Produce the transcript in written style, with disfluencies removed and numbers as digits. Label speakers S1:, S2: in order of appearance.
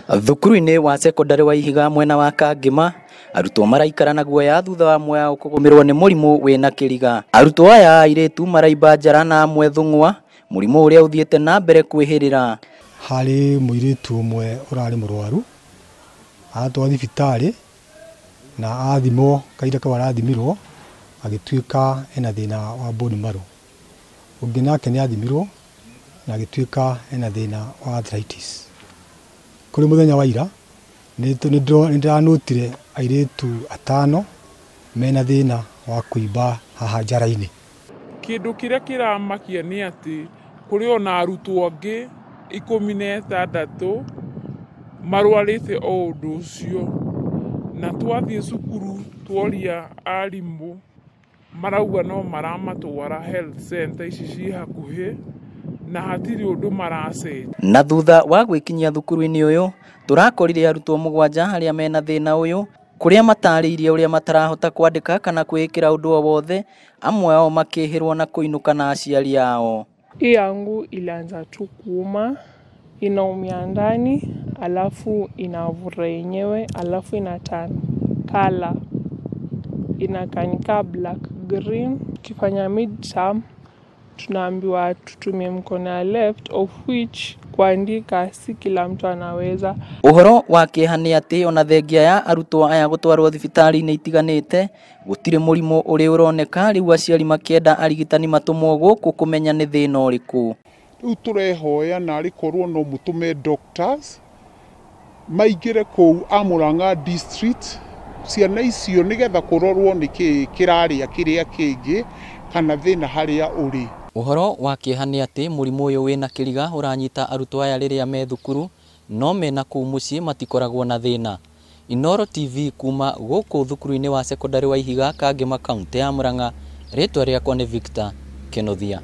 S1: Thukuru-ini wa secondary wa Ihiga mwena wa Kangema, arutwo maraikara na guoya thutha wa amwe ao kugumirwo ni murimu wina kiriga. Arutwo aya Airitu maraimba njara na amwe thuutha, murimu uria uthiite na mbere kwihirira.
S2: Hari muiritu umwe urari murwaru atwa thibitari na athimo kaira ka warathimirwo agituika ena thina wa bone marrow. Ungi nake ni athimirwo na agituika ena thina wa arthritis. Kuri muthenya wa ira nindranotire Airitu 5 mena thina wa kuimba haha njara-ini.
S3: Kindu kiria kiramakia ni ati kuri ona arutwo angi 16 marwarite o undu ucio, na twathie cukuru tworia arimu marauga no maramatwara health center ici ci hakuhi na hatiri undu marase.
S1: Na thutha wa gwikinyia thukuru-ini uyu turakorire arutwo 7 haria mena thina uyu kuria matariirie uria matarahota kwandika kana kwikira undu o wothe, amwe ao makihirwo na kuinuka na aciari ao.
S4: Hii yangu ilianza tu kuuma, inaumia ndani, alafu inavura yenyewe, alafu inatana kala, inakanika black green. Kifanya midterm tunaambiwa tutumie mkono ya left, of which kuandika si kila mtu anaweza.
S1: Uhoro wa kieha ni ati ona thengia ya arutwo aya gutwarwo thibitari-ini itiganite gutire murimu uri uroneka, riu aciari makienda arigitani matumwo guku kumenya ni thina uriku.
S5: Riu turehoya na rikorwo no mutume doctors maigire kou Murang'a district ciana icio nigetha kurorwo niki kiraria kiria kingi kana thina haria uri.
S1: Uhoro wa kieha ni ati murimu uyu wina kiriga uranyita arutwo aya riria me thukuru, no mena kuu mucii matikoragwo na thina. Inoro TV kuma guku thukuru-ini wa secondary wa Ihiga, Kangema, kaunti ya Murang'a. Ritwa riakwa ni Victor Kenothia.